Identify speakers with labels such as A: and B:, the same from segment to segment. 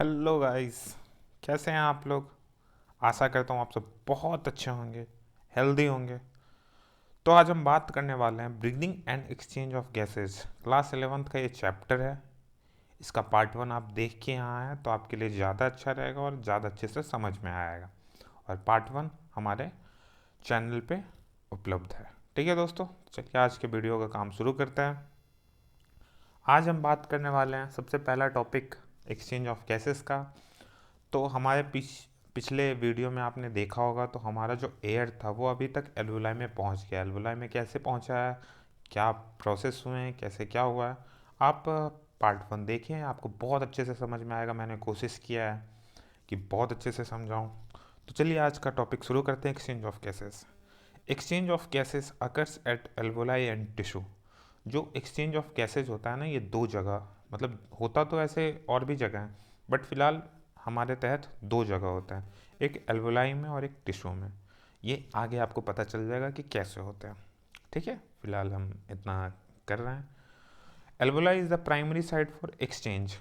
A: Hello guys. कैसे हैं आप लोग? आशा करता हूँ आप सब बहुत अच्छे होंगे, हेल्दी होंगे। तो आज हम बात करने वाले हैं breathing and exchange of gases. Class 11th का ये चैप्टर है। इसका पार्ट 1 आप देख के यहाँ आए तो आपके लिए ज़्यादा अच्छा रहेगा और ज़्यादा अच्छे से समझ में आएगा। और पार्ट 1 हमारे चैनल पे उपलब्ध है। ठीक है दोस्तों, चलिए आज के वीडियो का काम शुरू करते हैं। आज हम बात करने वाले हैं सबसे पहला टॉपिक एक्सचेंज ऑफ गैसेस का। तो हमारे पिछले वीडियो में आपने देखा होगा तो हमारा जो एयर था वो अभी तक एल्वुलाई में पहुंच गया। एल्वुलाई में कैसे पहुंचा है, क्या प्रोसेस हुए हैं, कैसे क्या हुआ है, आप पार्ट 1 देखिए, आपको बहुत अच्छे से समझ में आएगा। मैंने कोशिश किया है कि बहुत अच्छे से समझाऊं। तो चलिए आज का टॉपिक शुरू करते हैं, exchange of gases. Exchange of gases occurs at alveoli and tissue. जो एक्सचेंज ऑफ गैसेज होता है ना, ये दो जगह, मतलब होता तो ऐसे और भी जगह है, बट फिलहाल हमारे तहत दो जगह होता है, एक एल्वुलाई में और एक टिश्यू में। ये आगे आपको पता चल जाएगा कि कैसे होते हैं। ठीक है, फिलहाल हम इतना कर रहे हैं। Alveoli is the primary site for exchange.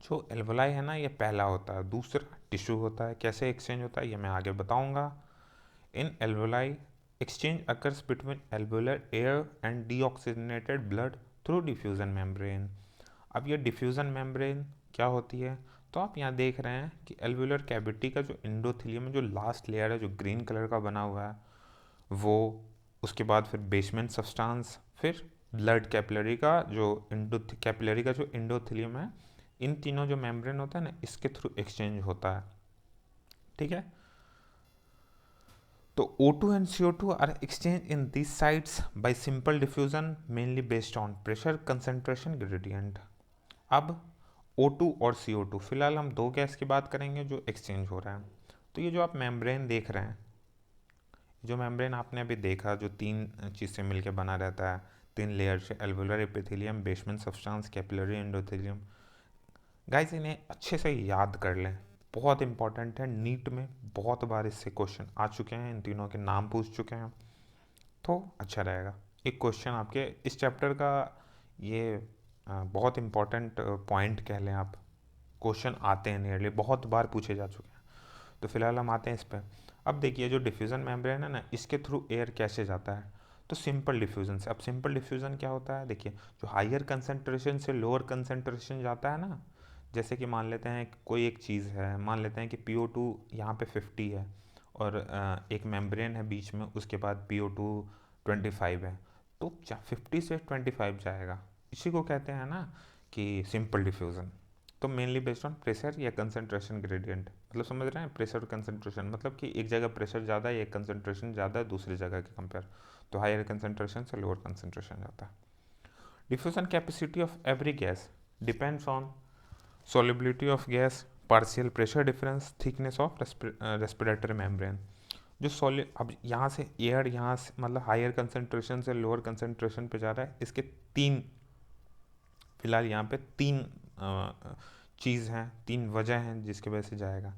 A: जो एल्वुलाई है ना, ये पहला होता है। दूसरा टिश्यू होता है। कैसे एक्सचेंज होता है ये मैं आगे बताऊंगा। In alveoli, exchange occurs between alveolar air and deoxygenated blood through diffusion membrane। अब ये डिफ्यूज़न मेम्ब्रेन क्या होती है? तो आप यहाँ देख रहे हैं कि एल्वुलर कैविटी का जो एंडोथेलियम, जो लास्ट लेयर है जो ग्रीन कलर का बना हुआ है वो, उसके बाद फिर बेसमेंट सब्सटेंस, फिर ब्लड कैपिलरी का जो एंडोथेलियम है, इन तीनों जो मेम्ब्रेन होता है ना, इसके थ्रू एक्सचेंज होता है। ठीक है। तो O2 and CO2 are exchanged in these sites by simple diffusion mainly based on pressure concentration gradient। अब O2 और CO2, फिलहाल हम दो गैस की बात करेंगे जो एक्सचेंज हो रहा है। तो ये जो आप मेम्ब्रेन देख रहे हैं, जो मेम्ब्रेन आपने अभी देखा जो तीन चीज़ से मिलकर बना रहता है, तीन लेयर से, alveolar epithelium, basement substance, capillary endothelium. Guys इन्हें अच्छे से याद कर लें, बहुत इंपॉर्टेंट है। नीट में बहुत बार इससे क्वेश्चन आ चुके हैं, इन तीनों के नाम पूछ चुके हैं, तो अच्छा रहेगा। एक क्वेश्चन आपके इस चैप्टर का, ये बहुत इंपॉर्टेंट पॉइंट कह लें आप। क्वेश्चन आते हैं, नियरली बहुत बार पूछे जा चुके हैं। तो फिलहाल हम आते हैं इस पर। अब देखिए, जो डिफ्यूज़न मेम्ब्रेन है ना, इसके थ्रू एयर कैसे जाता है? तो सिंपल डिफ्यूज़न से। अब सिंपल डिफ्यूज़न क्या होता है? देखिए, जो हायर कंसनट्रेशन से लोअर कंसनट्रेशन जाता है ना, जैसे कि मान लेते हैं कोई एक चीज़ है, मान लेते हैं कि PO2 यहाँ पे 50 है और एक मेम्ब्रेन है बीच में, उसके बाद PO2 25 है, तो 50 से 25 जाएगा। इसी को कहते हैं ना कि सिंपल डिफ्यूज़न। तो मेनली बेस्ड ऑन प्रेशर या कंसंट्रेशन ग्रेडियंट, मतलब समझ रहे हैं, प्रेशर और कंसंट्रेशन, मतलब कि एक जगह प्रेशर ज़्यादा है, एक कंसंट्रेशन ज़्यादा है दूसरी जगह के कंपेयर, तो हायर कंसंट्रेशन से लोअर कंसंट्रेशन जाता है। Diffusion capacity of every gas depends on solubility of gas, partial pressure difference, thickness of respiratory membrane। जो सॉलिड, अब यहाँ से एयर, यहाँ से मतलब हायर कंसंट्रेशन से लोअर कंसंट्रेशन पे जा रहा है, इसके तीन, फिलहाल यहाँ पे तीन चीज़ हैं, तीन वजह हैं जिसकी वजह से जाएगा।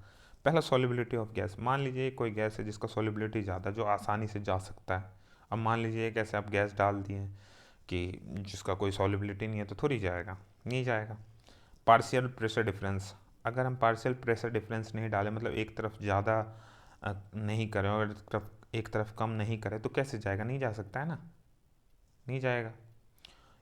A: पहला सॉलिबिलिटी ऑफ गैस। मान लीजिए कोई गैस है जिसका सॉलिबिलिटी ज़्यादा, जो आसानी से जा सकता है। अब मान लीजिए एक ऐसे आप गैस डाल दिए कि जिसका कोई सॉलिबिलिटी नहीं है, तो थोड़ी जाएगा, नहीं जाएगा। Partial pressure difference. अगर हम पार्शियल प्रेशर डिफरेंस नहीं डालें, मतलब एक तरफ ज़्यादा नहीं करें और एक तरफ कम नहीं करें, तो कैसे जाएगा? नहीं जा सकता है ना, नहीं जाएगा।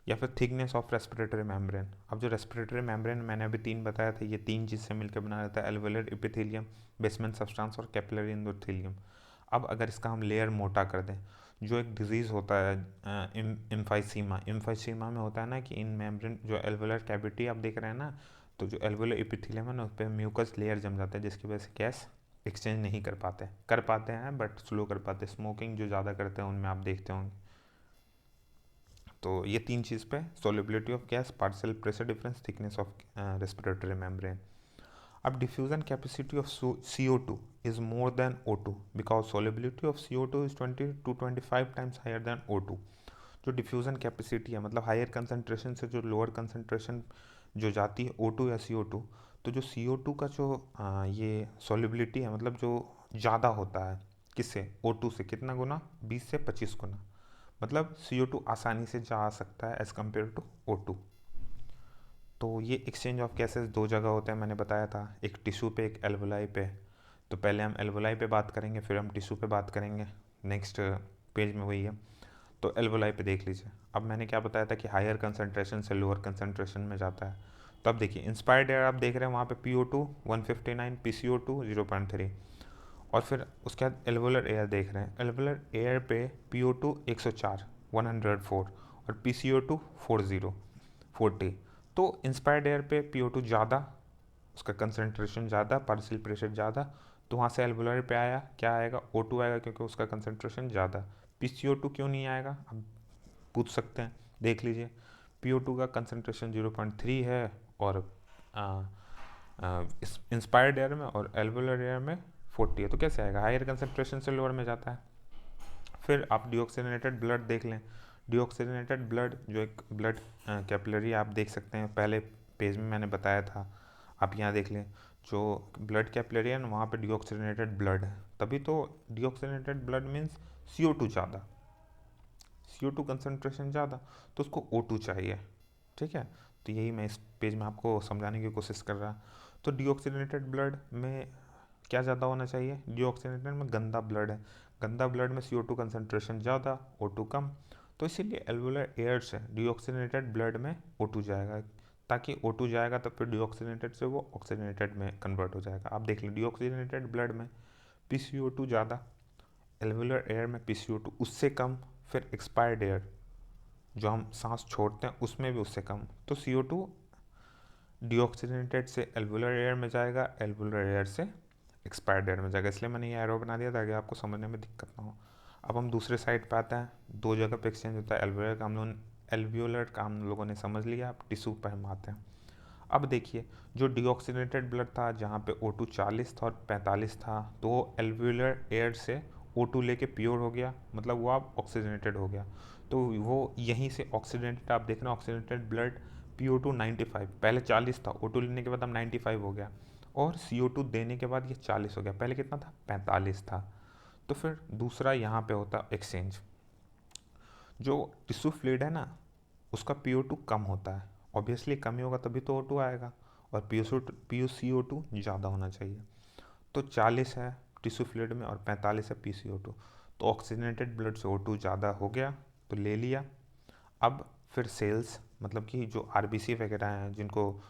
A: या फिर थिकनेस ऑफ रेस्पिरेटरी मेम्ब्रेन। अब जो रेस्पिरेटरी मेम्ब्रेन मैंने अभी तीन बताया था, ये तीन चीज़ से मिलकर बना रहता है, एल्वेलर एपिथेलियम, बेसमेंट सब्सटेंस और कैपिलरी एंडोथेलियम। अब अगर इसका हम लेयर मोटा कर दें, जो एक डिजीज़ होता है इम्फाइसीमा, इम्फाइसीमा में होता है ना कि इन मेम्ब्रेन, जो एल्वेलर कैविटी आप देख रहे हैं ना, तो जो एल्वेलर एपिथेलियम है ना, उस पर म्यूकस लेयर जम जाता है, जिसकी वजह से गैस एक्सचेंज नहीं कर पाते हैं, बट स्लो कर पाते हैं। स्मोकिंग जो ज़्यादा करते हैं उनमें आप देखते होंगे। तो ये तीन चीज़ पे, solubility of gas, partial pressure difference, thickness of respiratory membrane. अब diffusion capacity of CO2 is more than O2 because solubility of CO2 is 20 to 25 times higher than O2। जो डिफ्यूजन कैपेसिटी है, मतलब हायर कंसनट्रेशन से जो lower concentration जो जाती है O2 या CO2, तो जो CO2 का जो ये सोलिबिलिटी है, मतलब जो ज़्यादा होता है किससे? O2 से कितना गुना? 20 से 25 गुना। मतलब CO2 आसानी से जा सकता है एज कम्पेयर टू O2। तो ये एक्सचेंज ऑफ गैसेस दो जगह होते हैं, मैंने बताया था, एक टिश्यू पे, एक एल्वोलाई पे। तो पहले हम एल्वोलाई पे बात करेंगे, फिर हम टिश्यू पे बात करेंगे। नेक्स्ट पेज में वही है। तो एल्वोलाई पे देख लीजिए। अब मैंने क्या बताया था कि हायर कंसनट्रेशन से लोअर कंसनट्रेशन में जाता है। तो अब देखिए इंस्पायर्ड एयर आप देख रहे हैं, वहाँ पे PO2 159, PCO2 0.3। और फिर उसके बाद एल्वोलर एयर देख रहे हैं, एल्वोलर एयर पे PO2 104 104 और PCO2 40। तो इंस्पायर्ड एयर पे PO2 ज़्यादा, उसका कंसनट्रेशन ज़्यादा, पार्शियल प्रेशर ज़्यादा, तो वहाँ से एल्वोलर पे आया, क्या आएगा, O2 आएगा क्योंकि उसका कंसनट्रेशन ज़्यादा। PCO2 क्यों नहीं आएगा, अब पूछ सकते हैं, देख लीजिए। PO2 का कंसनट्रेशन 0.3 है और इंस्पायर्ड एयर में और एल्वोलर एयर में 40 है, तो कैसे आएगा, हायर कंसनट्रेशन से लोअर में जाता है। फिर आप डिऑक्सीजनेटेड ब्लड देख लें। डिऑक्सीजनेटेड ब्लड जो एक ब्लड कैपिलरी आप देख सकते हैं, पहले पेज में मैंने बताया था, आप यहाँ देख लें। जो ब्लड कैपिलरी है ना, वहाँ पे डिऑक्सीजनेटेड ब्लड है, तभी तो डिऑक्सीजनेटेड ब्लड मीन्स CO2 ज़्यादा, CO2 कंसनट्रेशन ज़्यादा, तो उसको O2 चाहिए। ठीक है, तो यही मैं इस पेज में आपको समझाने की कोशिश कर रहा। तो डिऑक्सीजनेटेड ब्लड में क्या ज़्यादा होना चाहिए, डिऑक्सीजनेटेड में गंदा ब्लड है, गंदा ब्लड में CO2 कंसनट्रेशन ज़्यादा, O2 कम। तो इसीलिए एल्वुलर एयर से डिऑक्सीजनेटेड ब्लड में O2 जाएगा, ताकि O2 जाएगा तो फिर डिऑक्सीजनेटेड से वो ऑक्सीजनेटेड में कन्वर्ट हो जाएगा। आप देख लीजिए डिऑक्सीजनेटेड ब्लड में PCO2 ज़्यादा, एल्वुलर एयर में PCO2 उससे कम, फिर एक्सपायर्ड एयर जो हम सांस छोड़ते हैं उसमें भी उससे कम। तो CO2 डिऑक्सीजनेटेड से एल्वुलर एयर में जाएगा, एल्वुलर एयर से एक्सपायर्ड एयर में जाएगा, इसलिए मैंने ये एरो बना दिया ताकि आपको समझने में दिक्कत ना हो। अब हम दूसरे साइड पे आते हैं, दो जगह पे एक्सचेंज होता है, एल्वुलर का हम लोगों ने समझ लिया। अब टिश्यू पर हम आते हैं। अब देखिए जो डिऑक्सीजनेटेड ब्लड था, जहाँ पे O2 40 था और 45 था, तो वो एल्वुलर एयर से O2 लेके प्योर हो गया, मतलब वो अब ऑक्सीजनेटेड हो गया। तो वो यहीं से ऑक्सीजनेटेड, आप देख रहे हैं ऑक्सीजनेटेड ब्लड PO2 95, पहले 40 था, O2 लेने के बाद अब 95 हो गया, और CO2 देने के बाद ये 40 हो गया, पहले कितना था, 45 था। तो फिर दूसरा यहाँ पे होता एक्सचेंज, जो टिश्यू फ्लूइड है ना, उसका PO2 कम होता है, ऑब्वियसली कम ही होगा तभी तो O2 आएगा, और PCO2 ज़्यादा होना चाहिए। तो 40 है टिश्यू फ्लूइड में और 45 है PCO2, तो ऑक्सीजनेटेड ब्लड से O2 ज़्यादा हो गया, तो ले लिया। अब फिर सेल्स, मतलब कि जो RBC वगैरह हैं जिनको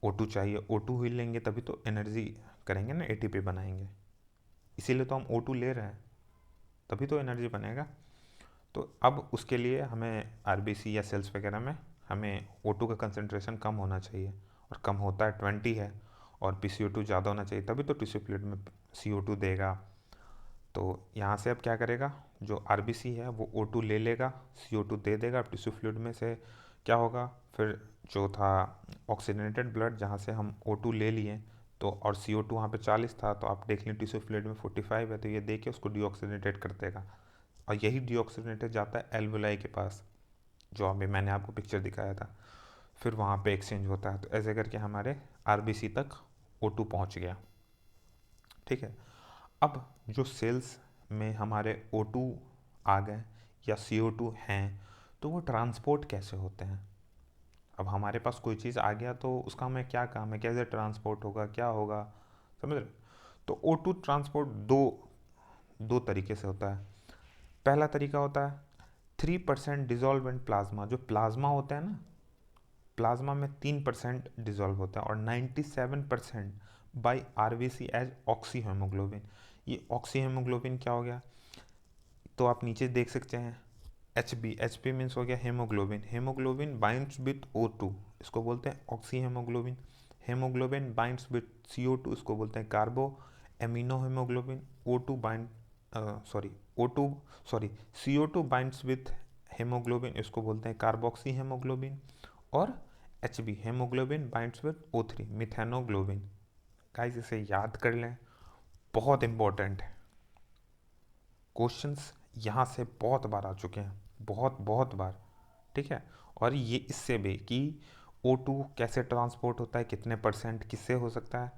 A: O2 चाहिए, O2 ही लेंगे तभी तो एनर्जी करेंगे ना, ATP बनाएंगे, इसीलिए तो हम O2 ले रहे हैं, तभी तो एनर्जी बनेगा। तो अब उसके लिए हमें RBC या सेल्स वगैरह में हमें O2 का कंसनट्रेशन कम होना चाहिए, और कम होता है 20 है, और PCO2 ज़्यादा होना चाहिए, तभी तो टिश्यू फ्लूइड में CO2 देगा। तो यहाँ से अब क्या करेगा, जो RBC है वो O2 ले लेगा, CO2 दे देगा, अब टिश्यू फ्लूइड में से क्या होगा, फिर जो था ऑक्सीजनेटेड ब्लड जहाँ से हम O2 ले लिए, तो और CO2 वहाँ पे 40 था, तो आप देख लें टिश्यू फ्लूइड में 45 है, तो ये दे के उसको डिऑक्सीजनेटेड कर देगा, और यही डिऑक्सीजनेटेड जाता है एल्वुलाई के पास, जो अभी मैंने आपको पिक्चर दिखाया था, फिर वहाँ पे एक्सचेंज होता है। तो ऐसे करके हमारे RBC तक O2 पहुँच गया। ठीक है, अब जो सेल्स में हमारे O2 आ गए या CO2 हैं, तो वो ट्रांसपोर्ट कैसे होते हैं। अब हमारे पास कोई चीज़ आ गया तो उसका हमें क्या काम है, कैसे ट्रांसपोर्ट होगा, क्या होगा, समझ रहे। तो O2 ट्रांसपोर्ट दो दो तरीके से होता है। पहला तरीका होता है 3% डिजॉल्वेंट प्लाज्मा, जो प्लाज्मा होता है ना, प्लाज्मा में 3% डिजॉल्व होता है, और 97% by RBC as oxyhaemoglobin. ये ऑक्सी हेमोग्लोबिन क्या हो गया, तो आप नीचे देख सकते हैं एच बी मीन्स हो गया haemoglobin, haemoglobin binds with O2, इसको बोलते हैं oxy haemoglobin. Haemoglobin binds with CO2, इसको बोलते हैं carbo amino haemoglobin. O2 bind sorry O2 sorry CO2 binds with haemoglobin, इसको बोलते हैं कार्बोक्सी हेमोग्लोबिन। और HB haemoglobin binds with O3 methaemoglobin. Guys इसे याद कर लें, बहुत इंपॉर्टेंट है, क्वेश्चंस यहाँ से बहुत बार आ चुके हैं, बहुत बहुत बार। ठीक है, और ये इससे भी कि O2 कैसे ट्रांसपोर्ट होता है, कितने परसेंट किससे हो सकता है,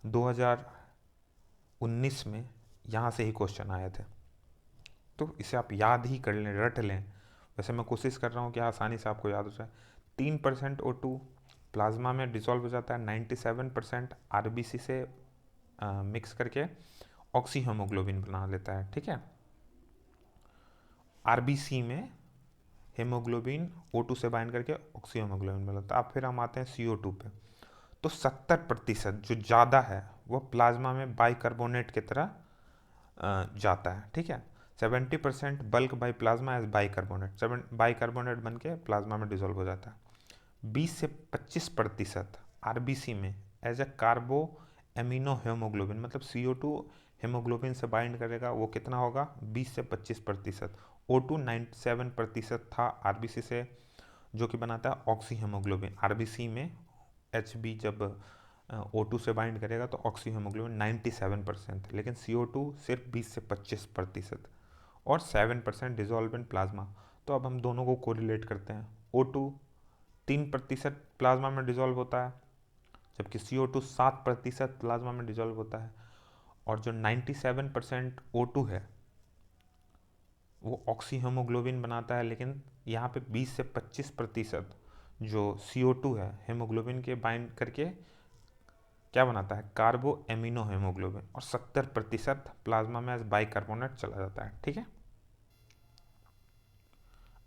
A: 2019 में यहाँ से ही क्वेश्चन आए थे, तो इसे आप याद ही कर लें, रट लें। वैसे मैं कोशिश कर रहा हूँ कि आसानी से आपको याद हो जाए। 3% O2 प्लाज्मा में डिसॉल्व हो जाता है 97% आरबीसी से मिक्स करके ऑक्सी हीमोग्लोबिन बना लेता है। ठीक है, आरबीसी में हीमोग्लोबिन O2 से बाइंड करके ऑक्सी हीमोग्लोबिन बनाता है। अब फिर हम आते हैं CO2 पे। तो 70% जो ज़्यादा है वो प्लाज्मा में बाइकार्बोनेट की तरह जाता है। ठीक है, 70% bulk by plasma as bicarbonate, bicarbonate बन के प्लाज्मा में डिसॉल्व हो जाता है। 20 से 25% आरबीसी में as a carbo amino haemoglobin, मतलब CO2 हीमोग्लोबिन से बाइंड करेगा, वो कितना होगा 20 से 25%। O2 97% था आरबीसी से, जो कि बनाता है ऑक्सी हीमोग्लोबिन। आरबीसी में HB जब O2 से बाइंड करेगा तो ऑक्सी हीमोग्लोबिन 97%, लेकिन CO2 सिर्फ 20 से 25% और 7% डिजॉल्व इन प्लाज्मा। तो अब हम दोनों को कोरिलेट करते हैं। O2 3% प्लाज्मा में डिजॉल्व होता है, जबकि CO2 7% प्लाज्मा में डिजॉल्व होता है। और जो 97% O2 है वो ऑक्सी हीमोग्लोबिन बनाता है, लेकिन यहाँ पे 20 से 25% जो CO2 है हीमोग्लोबिन के बाइंड करके क्या बनाता है, कार्बो एमिनो हीमोग्लोबिन, और 70% प्लाज्मा में एज बाइकार्बोनेट चला जाता है। ठीक है,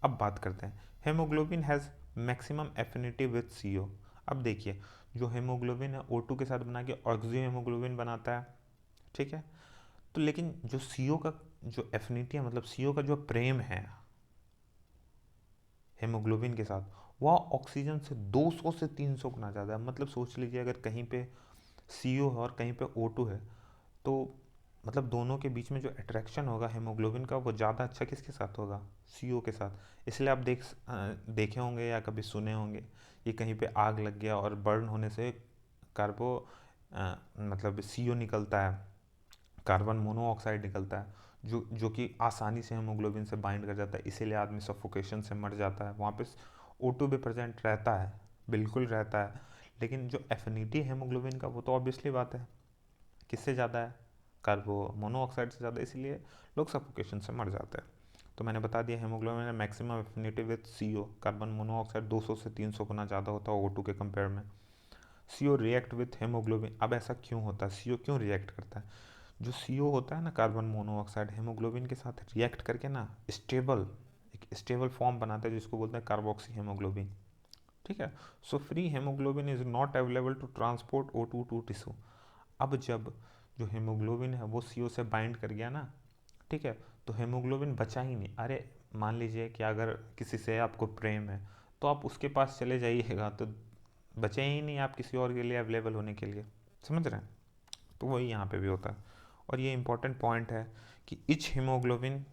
A: अब बात करते हैं haemoglobin has maximum affinity with CO। अब देखिए, जो हेमोग्लोबिन है O2 के साथ बना के ऑक्सी हेमोग्लोबिन बनाता है। ठीक है, तो लेकिन जो CO का जो एफिनिटी है, मतलब CO का जो प्रेम है हेमोग्लोबिन के साथ, वह ऑक्सीजन से 200 से 300 गुना ज़्यादा है। मतलब सोच लीजिए, अगर कहीं पे CO है और कहीं पे O2 है, तो मतलब दोनों के बीच में जो अट्रैक्शन होगा हेमोग्लोबिन का, वो ज़्यादा अच्छा किसके साथ होगा, CO के साथ। इसलिए आप देखे होंगे या कभी सुने होंगे कि कहीं पे आग लग गया और बर्न होने से कार्बो मतलब CO निकलता है, कार्बन मोनोऑक्साइड निकलता है, जो कि आसानी से हेमोग्लोबिन से बाइंड कर जाता है, इसीलिए आदमी सफोकेशन से मर जाता है। वहाँ पे O2 भी प्रेजेंट रहता है, बिल्कुल रहता है, लेकिन जो एफिनिटी हेमोग्लोबिन का वो तो ऑब्वियसली बात है किससे ज़्यादा है, कार्बो मोनोऑक्साइड से ज़्यादा, इसलिए लोग सफोकेशन से मर जाते हैं। तो मैंने बता दिया haemoglobin maximum affinity with CO, carbon monoxide 200 से 300 गुना ज़्यादा होता है O2 के कंपेयर में। CO react with haemoglobin. अब ऐसा क्यों होता है, CO क्यों रिएक्ट करता है? जो CO होता है ना, कार्बन मोनोऑक्साइड, हेमोग्लोबिन के साथ रिएक्ट करके ना एक स्टेबल फॉर्म बनाता है जिसको बोलते हैं कार्बोक्सी हेमोग्लोबिन। ठीक है, so free haemoglobin is not available to transport O2 to tissue. अब जब जो हेमोग्लोबिन है वो CO से बाइंड कर गया ना, ठीक है, तो हेमोग्लोबिन बचा ही नहीं। अरे मान लीजिए कि अगर किसी से आपको प्रेम है तो आप उसके पास चले जाइएगा, तो बचे ही नहीं आप किसी और के लिए अवेलेबल होने के लिए, समझ रहे हैं? तो वही यहाँ पे भी होता है। और ये इंपॉर्टेंट पॉइंट है कि etch haemoglobin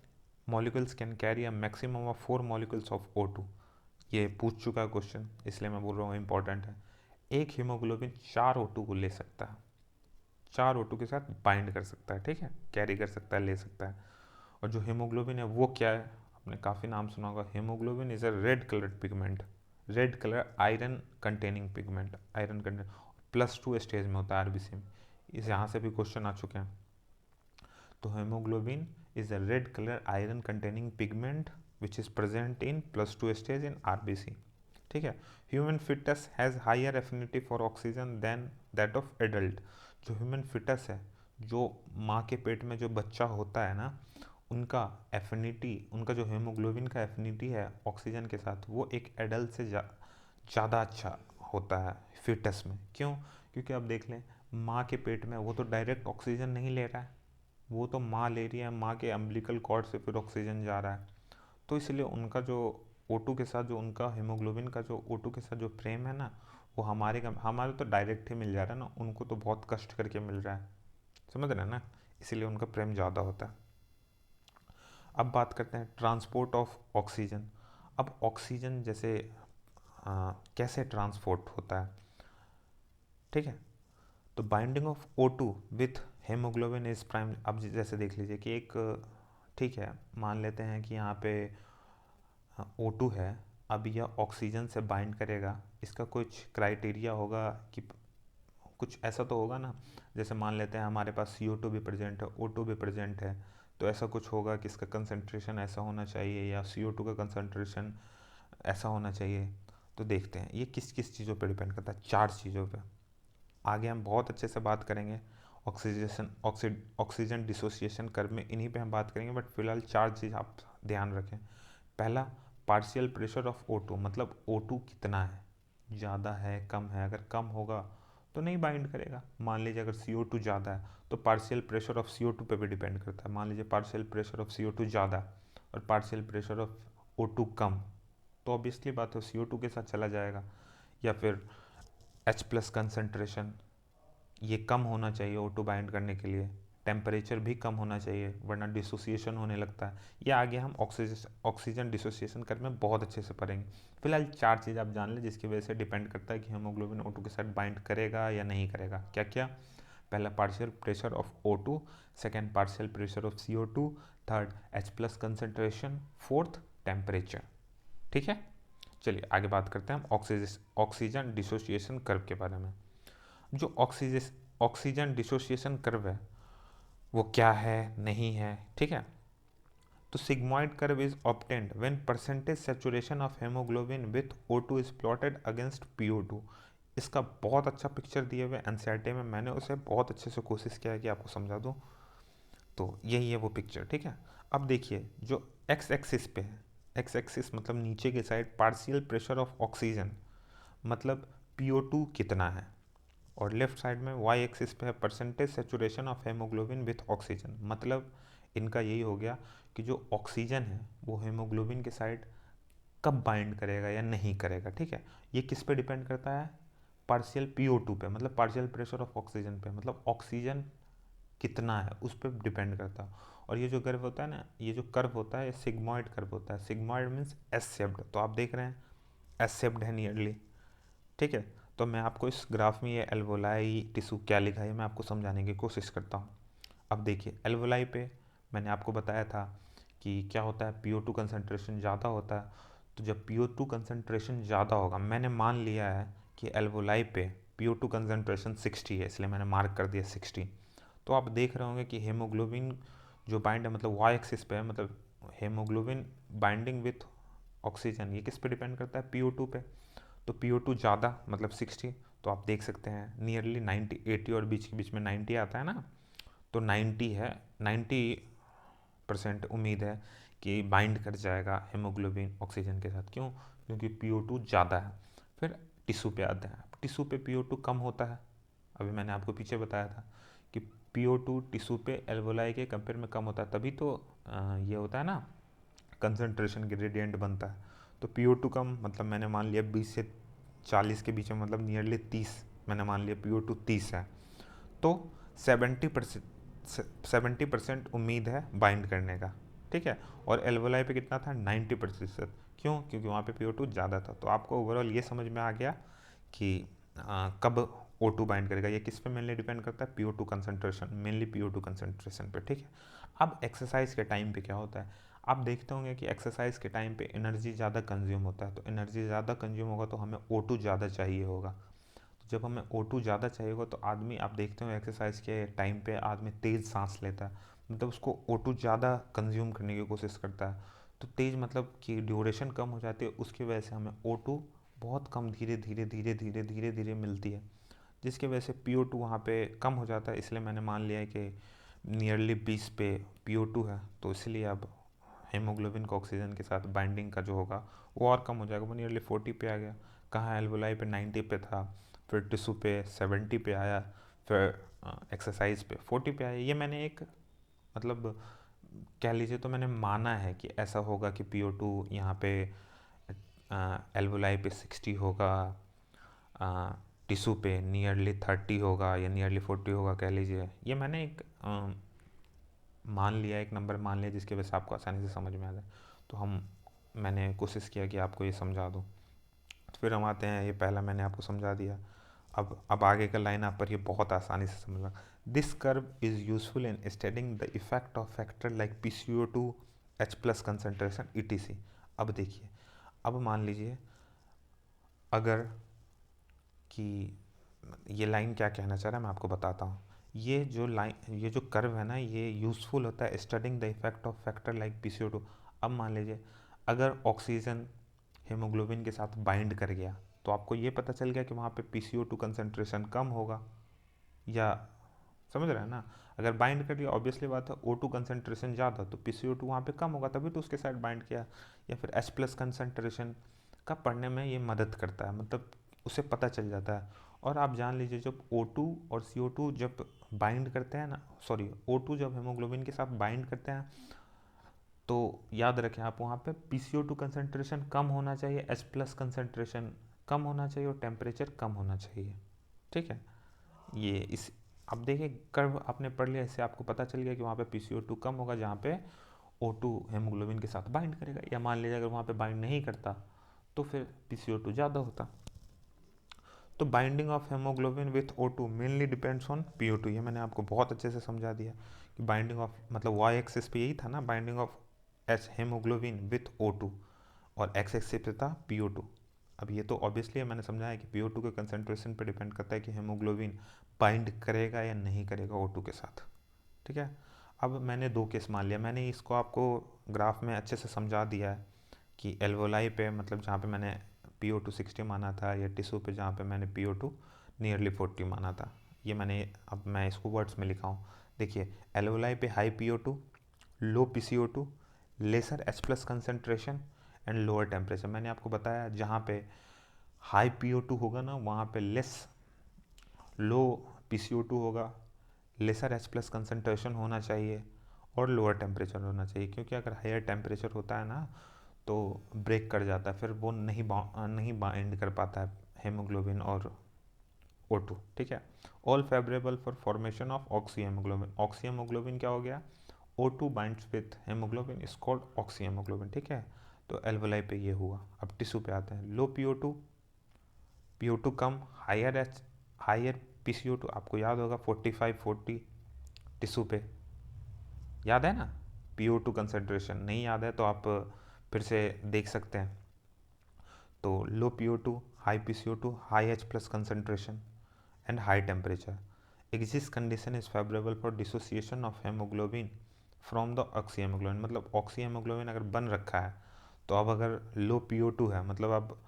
A: molecules can carry a maximum of 4 molecules of O2। ये पूछ चुका है क्वेश्चन, इसलिए मैं बोल रहा हूँ इंपॉर्टेंट है। एक हीमोग्लोबिन 4 O2 को ले सकता है, 4 O2 के साथ बाइंड कर सकता है, ठीक है, कैरी कर सकता है, ले सकता है। और जो हीमोग्लोबिन है वो क्या है, आपने काफ़ी नाम सुना होगा। Haemoglobin is a red coloured pigment, red colour iron containing pigment, iron contain, +2 stage में होता है आरबीसी में। इस यहाँ से भी क्वेश्चन आ चुके हैं। तो haemoglobin is a red colour iron containing pigment which is present in +2 stage in RBC. ठीक है, human foetus has higher affinity for oxygen than that of adult. जो ह्यूमन फिटस है, जो माँ के पेट में जो बच्चा होता है ना, उनका एफिनिटी, उनका जो हेमोग्लोबिन का एफिनिटी है ऑक्सीजन के साथ, वो एक एडल्ट से ज़्यादा अच्छा होता है फिटस में। क्यों? क्योंकि आप देख लें, माँ के पेट में वो तो डायरेक्ट ऑक्सीजन नहीं ले रहा है, वो तो माँ ले रही है, माँ के अम्बिलिकल कॉर्ड से फिर ऑक्सीजन जा रहा है। तो इसलिए उनका जो O2 के साथ, जो उनका हेमोग्लोबिन का जो O2 के साथ जो प्रेम है ना, वो हमारे तो डायरेक्ट ही मिल जा रहा है ना, उनको तो बहुत कष्ट करके मिल रहा है, समझ रहे हैं ना, इसीलिए उनका प्रेम ज़्यादा होता है। अब बात करते हैं ट्रांसपोर्ट ऑफ ऑक्सीजन। अब ऑक्सीजन जैसे कैसे ट्रांसपोर्ट होता है, ठीक है, तो binding of O2 with haemoglobin is prime. अब जैसे देख लीजिए कि एक, ठीक है, मान लेते हैं कि यहाँ पे O2 है, अब यह ऑक्सीजन से बाइंड करेगा, इसका कुछ क्राइटेरिया होगा कि कुछ ऐसा तो होगा ना, जैसे मान लेते हैं हमारे पास CO2 भी प्रेजेंट है, O2 भी प्रेजेंट है, तो ऐसा कुछ होगा कि इसका कंसंट्रेशन ऐसा होना चाहिए या CO2 का कंसंट्रेशन ऐसा होना चाहिए। तो देखते हैं ये किस किस चीज़ों पर डिपेंड करता है, 4 चीज़ों पे। आगे हम बहुत अच्छे से बात करेंगे ऑक्सीजन डिसोसिएशन कर्व में, इन्हीं पे हम बात करेंगे, बट फिलहाल 4 चीज़ आप ध्यान रखें। पहला, पार्शियल प्रेशर ऑफ O2, मतलब O2 कितना है, ज़्यादा है कम है। अगर कम होगा तो नहीं बाइंड करेगा। मान लीजिए अगर CO2 ज़्यादा है तो पार्शियल प्रेशर ऑफ CO2 पे भी डिपेंड करता है। मान लीजिए पार्शियल प्रेशर ऑफ CO2 ज़्यादा और पार्शियल प्रेशर ऑफ O2 कम, तो ऑब्वियसली बात है CO2 के साथ चला जाएगा। या फिर H+ कंसनट्रेशन, ये कम होना चाहिए O2 बाइंड करने के लिए, टेम्परेचर भी कम होना चाहिए वरना डिसोसिएशन होने लगता है। ये आगे हम ऑक्सीजन डिसोसिएशन कर में बहुत अच्छे से पढ़ेंगे। फिलहाल 4 चीज़ आप जान लें जिसकी वजह से डिपेंड करता है कि हीमोग्लोबिन O2 के साथ बाइंड करेगा या नहीं करेगा। क्या क्या? पहला partial pressure of O2, second partial pressure of CO2, third H+ concentration, fourth temperature. ठीक है, चलिए आगे बात करते हैं हम ऑक्सीजन डिसोसिएशन कर्व के बारे में। जो ऑक्सीजन डिसोसिएशन कर्व है वो क्या है नहीं है, ठीक है। तो sigmoid curve is obtained when percentage saturation of haemoglobin with O2 is plotted against PO2। इसका बहुत अच्छा पिक्चर दिए हुए एनसीईआरटी में, मैंने उसे बहुत अच्छे से कोशिश किया है कि आपको समझा दूँ। तो यही है वो पिक्चर, ठीक है। अब देखिए जो एक्स एक्सिस पे है, एक्स एक्सिस मतलब नीचे की side partial pressure of oxygen, मतलब PO2 कितना है, और लेफ्ट साइड में वाई एक्सिस पे है percentage saturation of haemoglobin with oxygen. मतलब इनका यही हो गया कि जो ऑक्सीजन है वो हेमोग्लोबिन के साइड कब बाइंड करेगा या नहीं करेगा, ठीक है। ये किस पे डिपेंड करता है? पार्शियल PO2 पे, मतलब पार्शियल प्रेशर ऑफ ऑक्सीजन पे, मतलब ऑक्सीजन कितना है उस पर डिपेंड करता है। और ये जो कर्व होता है ना, ये जो कर्व होता है ये सिग्मॉइड कर्व होता है। सिग्मॉइड मीन्स एस शेप्ड, तो आप देख रहे हैं एस शेप्ड है नियरली, ठीक है। तो मैं आपको इस ग्राफ में ये एल्वोलाई टिश्यू क्या लिखा है मैं आपको समझाने की कोशिश करता हूँ। अब देखिए एल्वोलाई पे मैंने आपको बताया था कि क्या होता है, PO2 कंसनट्रेशन ज़्यादा होता है। तो जब PO2 कंसनट्रेशन ज़्यादा होगा, मैंने मान लिया है कि एल्वोलाई पे PO2 कंसनट्रेशन 60 है, इसलिए मैंने मार्क कर दिया 60। तो आप देख रहे होंगे कि हेमोग्लोबिन जो बाइंड है मतलब वाई एक्सिस पे है, मतलब हेमोग्लोबिन बाइंडिंग विथ ऑक्सीजन, ये किस पे डिपेंड करता है? PO2 पे। तो PO2 ज़्यादा मतलब 60, तो आप देख सकते हैं नियरली 90, 80 और बीच के बीच में 90 आता है ना, तो 90 है, 90% उम्मीद है कि बाइंड कर जाएगा हेमोग्लोबिन ऑक्सीजन के साथ। क्यों? क्योंकि PO2 ज़्यादा है। फिर टिश्यू पे आते हैं, टिश्यू पे PO2 कम होता है। अभी मैंने आपको पीछे बताया था कि PO2 टिश्यू पे एल्वोलाई के कंपेयर में कम होता है, तभी तो ये होता है ना, कंसनट्रेशन ग्रेडियंट बनता है। तो PO2 कम मतलब मैंने मान लिया 20 से 40 के बीच में, मतलब नियरली 30, मैंने मान लिया PO2 30 है, तो 70% उम्मीद है बाइंड करने का, ठीक है। और एल्वोलाई पे कितना था? 90%। क्यों? क्योंकि वहाँ पे PO2 ज़्यादा था। तो आपको ओवरऑल ये समझ में आ गया कि कब O2 बाइंड करेगा। ये किस पे मेनली डिपेंड करता है? PO2 concentration, mainly PO2 concentration पे, ठीक है। अब एक्सरसाइज के टाइम पे क्या होता है, आप देखते होंगे कि एक्सरसाइज के टाइम पे एनर्जी ज़्यादा कंज्यूम होता है। तो एनर्जी ज़्यादा कंज्यूम होगा तो हमें O2 ज़्यादा चाहिए होगा। तो जब हमें O2 ज़्यादा चाहिए होगा तो आदमी, आप देखते हो एक्सरसाइज के टाइम पे आदमी तेज़ सांस लेता है, मतलब उसको O2 ज़्यादा कंज्यूम करने की कोशिश करता है। तो तेज़ मतलब कि ड्यूरेशन कम हो जाती है, उसकी वजह से हमें O2 बहुत कम धीरे धीरे धीरे धीरे धीरे धीरे मिलती है, जिसकी वजह से PO2 वहाँ पे कम हो जाता है। इसलिए मैंने मान लिया है कि नियरली 20 पे PO2 है, तो इसलिए अब हेमोग्लोबिन का ऑक्सीजन के साथ बाइंडिंग का जो होगा वो और कम हो जाएगा, वो नियरली 40 पे आ गया। कहाँ एल्वोलाई पे 90 पे था, फिर टिश्यू पे 70 पे आया, फिर एक्सरसाइज पे 40 पे आया। ये मैंने एक मतलब कह लीजिए तो मैंने माना है कि ऐसा होगा कि PO2 यहाँ पे एल्वोलाई पे 60 होगा, टिश्यू पे नियरली 30 होगा या नियरली 40 होगा कह लीजिए। ये मैंने एक मान लिया, एक नंबर मान लिया जिसकी वजह से आपको आसानी से समझ में आ जाए। तो मैंने कोशिश किया कि आपको ये समझा दूँ। तो फिर हम आते हैं, ये पहला मैंने आपको समझा दिया। अब आगे का लाइन आप पर ये बहुत आसानी से समझ में। This curve is useful in studying the effect of factor like PCO2, H+ concentration ETC। अब देखिए, अब मान लीजिए अगर कि ये लाइन क्या कहना चाह रहा है मैं आपको बताता हूँ। ये जो कर्व है ना, ये यूज़फुल होता है studying the effect of factor like PCO2। अब मान लीजिए अगर ऑक्सीजन हेमोग्लोबिन के साथ बाइंड कर गया, तो आपको ये पता चल गया कि वहाँ पे PCO2 कंसंट्रेशन कम होगा, या समझ रहे हैं ना। अगर बाइंड कर लिया, ऑब्वियसली बात है O2 कंसंट्रेशन ज़्यादा, तो PCO2 वहाँ पे कम होगा, तभी तो उसके साथ बाइंड किया। या फिर H+ कंसंट्रेशन का पढ़ने में ये मदद करता है, मतलब उसे पता चल जाता है। और आप जान लीजिए, जब O2 और CO2 जब बाइंड करते हैं ना, सॉरी, O2 जब हेमोग्लोबिन के साथ बाइंड करते हैं, तो याद रखें आप, वहाँ पे PCO2 कंसंट्रेशन कम होना चाहिए, H+ कंसंट्रेशन कम होना चाहिए, और टेम्परेचर कम होना चाहिए। ठीक है, ये इस, अब देखिए कर्व आपने पढ़ लिया, इससे आपको पता चल गया कि वहाँ पे PCO2 कम होगा जहाँ पे O2 हेमोग्लोबिन के साथ बाइंड करेगा। या मान लीजिए अगर वहाँ पे बाइंड नहीं करता तो फिर PCO2 ज़्यादा होता। तो binding of haemoglobin with O2 mainly depends on PO2। ये मैंने आपको बहुत अच्छे से समझा दिया कि बाइंडिंग ऑफ, मतलब वाई एक्सिस पे यही था ना, binding of H haemoglobin with O2, और एक्स एक्सिस पे था PO2। अब ये तो ऑब्वियसली मैंने समझाया कि PO2 के कंसंट्रेशन पे डिपेंड करता है कि हेमोग्लोबिन बाइंड करेगा या नहीं करेगा O2 के साथ। ठीक है, अब मैंने दो केस मान लिया, मैंने इसको आपको ग्राफ में अच्छे से समझा दिया है कि एल्वोलाई पे, मतलब जहाँ पे मैंने PO2 60 माना था, या टिश्यू पे जहाँ पे मैंने PO2 नियरली 40 माना था। ये मैंने, अब मैं इसको वर्ड्स में लिखा हूँ। देखिए, एल्वोलाई पे high PO2, low PCO2, lesser H+ concentration and lower temperature. मैंने आपको बताया जहाँ पे हाई PO2 होगा ना, वहाँ पे लो PCO2 होगा, लेसर H+ कंसंट्रेशन होना चाहिए, और लोअर टेम्परेचर होना चाहिए। क्योंकि अगर हायर टेम्परेचर होता है ना, तो ब्रेक कर जाता है, फिर वो नहीं बाइंड कर पाता है हेमोग्लोबिन और O2। ठीक है, all favourable for formation of oxy haemoglobin. Oxy haemoglobin क्या हो गया, O2 binds with haemoglobin is called oxy haemoglobin. ठीक है, तो एल्वोलाई पे ये हुआ। अब टिश्यू पे आते हैं। लो PO2 कम, हायर PCO2, आपको याद होगा 45-40 टिश्यू पे, याद है ना। PO2 कंसंट्रेशन नहीं याद है तो आप फिर से देख सकते हैं। तो लो PO2, high PCO2, high H+ concentration and high temperature. Exist condition is favourable for dissociation of haemoglobin from the oxy haemoglobin. मतलब ऑक्सी हेमोग्लोबिन अगर बन रखा है, तो अब अगर लो PO2 है, मतलब अब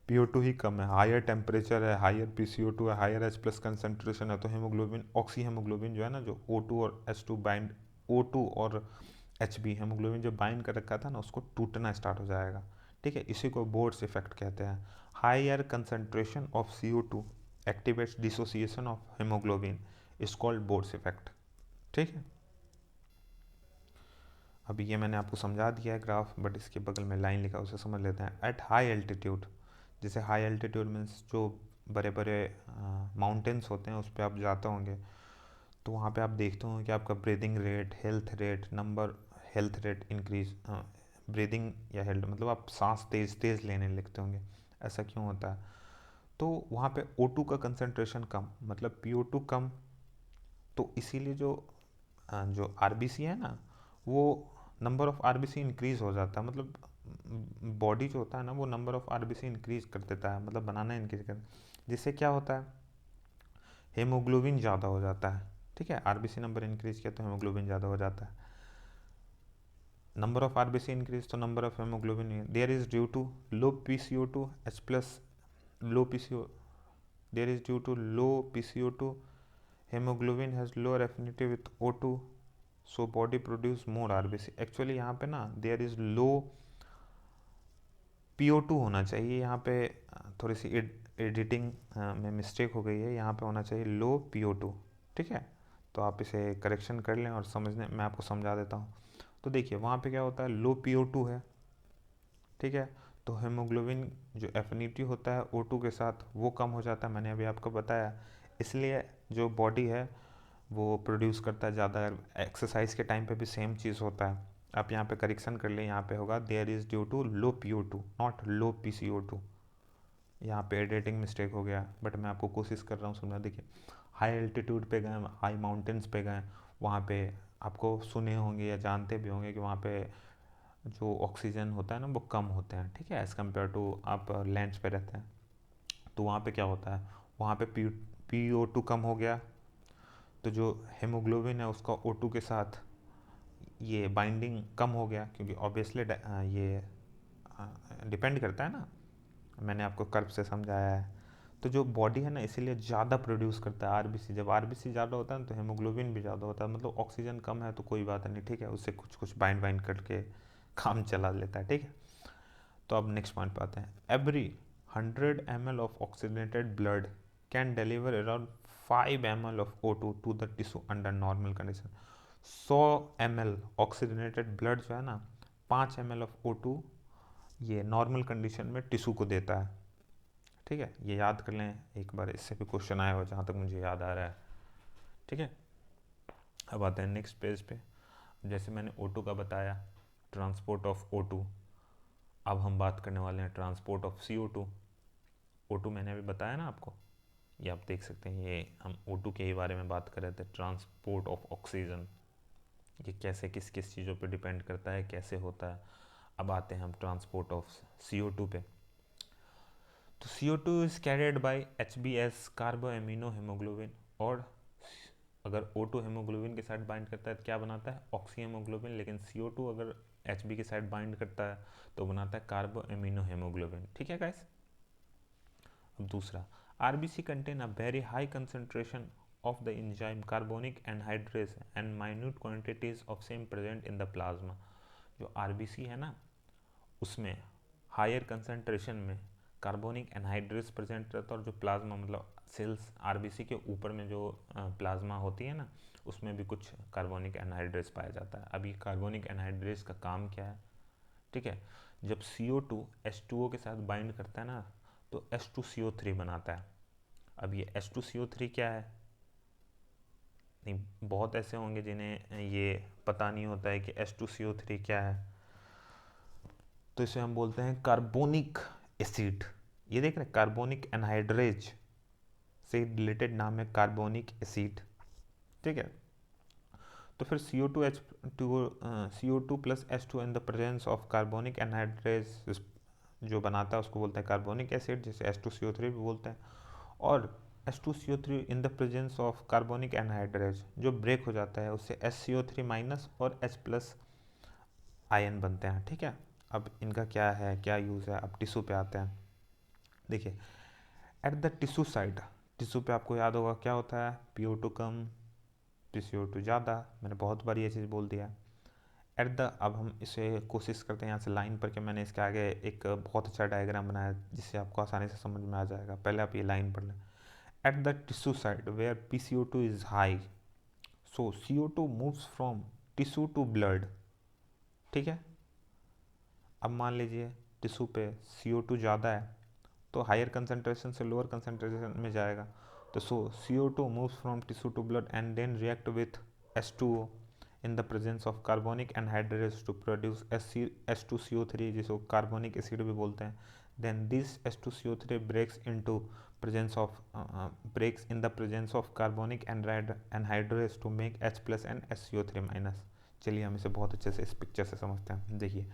A: PO2 ही कम है, हायर टेम्परेचर है, हायर PCO2 है, हायर H+ कंसंट्रेशन है, तो हेमोग्लोबिन, ऑक्सी हेमोग्लोबिन जो है ना, जो O2 और H2 बाइंड, O2 और HB हेमोग्लोबिन जो बाइंड कर रखा था ना, उसको टूटना स्टार्ट हो जाएगा। ठीक है, इसी को बोर्ड्स इफेक्ट कहते हैं। Higher concentration of CO2 activates dissociation of haemoglobin is called Bohr's effect. ठीक है, अभी ये मैंने आपको समझा दिया है ग्राफ, बट इसके बगल में लाइन लिखा है, उसे समझ लेते हैं। एट हाई एल्टीट्यूड, जैसे हाई एल्टीट्यूड मीन्स जो बड़े बड़े माउंटेन्स होते हैं उस पर आप जाते होंगे, तो वहाँ पे आप देखते होंगे कि आपका breathing rate, health rate increase, breathing या हेल्थ, मतलब आप सांस तेज तेज लेने लगते होंगे। ऐसा क्यों होता है, तो वहाँ पे O2 का कंसंट्रेशन कम, मतलब PO2 कम, तो इसीलिए जो RBC है ना, वो नंबर ऑफ RBC इंक्रीज हो जाता है। मतलब बॉडी जो होता है ना, वो नंबर ऑफ RBC इंक्रीज कर देता है, मतलब बनाना इंक्रीज कर, जिससे क्या होता है, हेमोग्लोबिन ज़्यादा हो जाता है। ठीक है, RBC नंबर इंक्रीज किया तो हेमोग्लोबिन ज़्यादा हो जाता है। नंबर ऑफ RBC इंक्रीज तो number of haemoglobin, there is due to low PCO2 H+ low PCO, there is due to low PCO2, hemoglobin has lower affinity with O2, so body produce more RBC। Actually यहाँ पे ना there is low PO2 होना चाहिए, यहाँ पे थोड़ी सी editing में mistake हो गई है, यहाँ पे होना चाहिए लो PO2। ठीक है, तो आप इसे करेक्शन कर लें, और समझने मैं आपको समझा देता हूँ। तो देखिए वहाँ पे क्या होता है, लो PO2 है। ठीक है, तो हेमोग्लोबिन जो एफिनिटी होता है O2 के साथ, वो कम हो जाता है, मैंने अभी आपको बताया। इसलिए जो बॉडी है वो प्रोड्यूस करता है ज़्यादा। एक्सरसाइज के टाइम पे भी सेम चीज़ होता है। आप यहाँ पे करेक्शन कर लें, यहाँ पे होगा there is due to low PO2 not low PCO2। यहाँ पे एडिटिंग मिस्टेक हो गया, बट मैं आपको कोशिश कर रहा हूँ सुनना। देखिए, हाई एल्टीट्यूड पे गए, हाई माउंटेन्स पे गए, वहाँ पे आपको सुने होंगे या जानते भी होंगे कि वहाँ पे जो ऑक्सीजन होता है ना, वो कम होते हैं। ठीक है, एज़ कम्पेयर टू आप लैंड्स पे रहते हैं, तो वहाँ पे क्या होता है, वहाँ पे PO2 कम हो गया, तो जो हेमोग्लोबिन है उसका O2 के साथ ये बाइंडिंग कम हो गया, क्योंकि ऑब्वियसली ये डिपेंड करता है ना, मैंने आपको कर्व से समझाया है। तो जो बॉडी है ना इसीलिए ज़्यादा प्रोड्यूस करता है आरबीसी। जब आरबीसी ज़्यादा होता है ना तो हेमोग्लोबिन भी ज़्यादा होता है, मतलब ऑक्सीजन कम है तो कोई बात नहीं, ठीक है, उससे कुछ कुछ बाइंड वाइंड करके काम चला लेता है, ठीक है। तो अब नेक्स्ट पॉइंट पे आते हैं। Every 100 ml of oxygenated blood can deliver around 5 ml of O2 to the tissue under normal condition. 100 ml oxygenated blood जो है ना 5 ml ऑफ O2 ये नॉर्मल कंडीशन में टिश्यू को देता है, ठीक है। ये याद कर लें, एक बार इससे भी क्वेश्चन आया हो जहाँ तक मुझे याद आ रहा है, ठीक है। अब आते हैं नेक्स्ट पेज पे। जैसे मैंने O2 का बताया, ट्रांसपोर्ट ऑफ O2, अब हम बात करने वाले हैं ट्रांसपोर्ट ऑफ CO2। O2 मैंने अभी बताया ना आपको, ये आप देख सकते हैं, ये हम O2 के ही बारे में बात कर रहे थे। ट्रांसपोर्ट ऑफ ऑक्सीजन, ये कैसे किस किस चीज़ों पे डिपेंड करता है, कैसे होता है। अब आते हैं हम ट्रांसपोर्ट ऑफ CO2 पे। तो CO2 is carried by HbS carbo amino haemoglobin, और अगर O2 हेमोग्लोबिन के साथ बाइंड करता है तो क्या बनाता है, ऑक्सी हेमोग्लोबिन। लेकिन CO2 अगर Hb के साथ बाइंड करता है तो बनाता है कार्बो एमिनो हेमोग्लोबिन, ठीक है गाइस। अब दूसरा, RBC contain a very high concentration of the enzyme carbonic anhydrase and minute quantities of same present in the plasma। जो आरबीसी है ना उसमें हायर कंसंट्रेशन में कार्बोनिक एनहाइड्रेस प्रेजेंट रहता है, और जो प्लाज्मा मतलब सेल्स आरबीसी के ऊपर में जो प्लाज्मा होती है ना उसमें भी कुछ कार्बोनिक एनहाइड्रेस पाया जाता है। अब ये कार्बोनिक एनहाइड्रेस का काम क्या है, ठीक है। जब CO2 H2O के साथ बाइंड करता है ना तो H2CO3 बनाता है। अब ये H2CO3 क्या है, नहीं बहुत ऐसे होंगे जिन्हें ये पता नहीं होता है कि H2CO3 क्या है। तो इसे हम बोलते हैं कार्बोनिक एसिड। ये देख रहे हैं, कार्बोनिक एनहाइड्रेज से रिलेटेड नाम है कार्बोनिक एसिड, ठीक है। तो फिर CO2 plus H2 in the presence of carbonic anhydrase जो बनाता है उसको बोलते हैं कार्बोनिक एसिड, जिसे H2CO3 भी बोलते हैं। और H2CO3 in the presence of carbonic anhydrase जो ब्रेक हो जाता है उससे HCO3 माइनस और H प्लस आयन बनते हैं, ठीक है। अब इनका क्या है, क्या यूज़ है, अब टिश्यू पे आते हैं। देखिए eight the tissue side, tissue पे आपको याद होगा क्या होता है, PO2 कम PCO2 ज़्यादा, मैंने बहुत बार ये चीज़ बोल दिया। एट द, अब हम इसे कोशिश करते हैं यहाँ से लाइन पर के, मैंने इसके आगे एक बहुत अच्छा डायग्राम बनाया जिससे आपको आसानी से समझ में आ जाएगा। पहले आप ये लाइन पढ़ लें। At the tissue side where PCO2 is high, so CO2 moves from tissue to blood, ठीक है। अब मान लीजिए टिश्यू पे CO2 ज़्यादा है तो हायर कंसंट्रेशन से लोअर कंसंट्रेशन में जाएगा, तो so CO2 moves from tissue to blood and then react with H2O in the presence of carbonic anhydrase to produce H2CO3 जिसको कार्बोनिक एसिड भी बोलते हैं। then this H2CO3 breaks in the presence of carbonic anhydrase to make H plus and HCO3 minus. चलिए हम इसे बहुत अच्छे से इस पिक्चर से समझते हैं। देखिए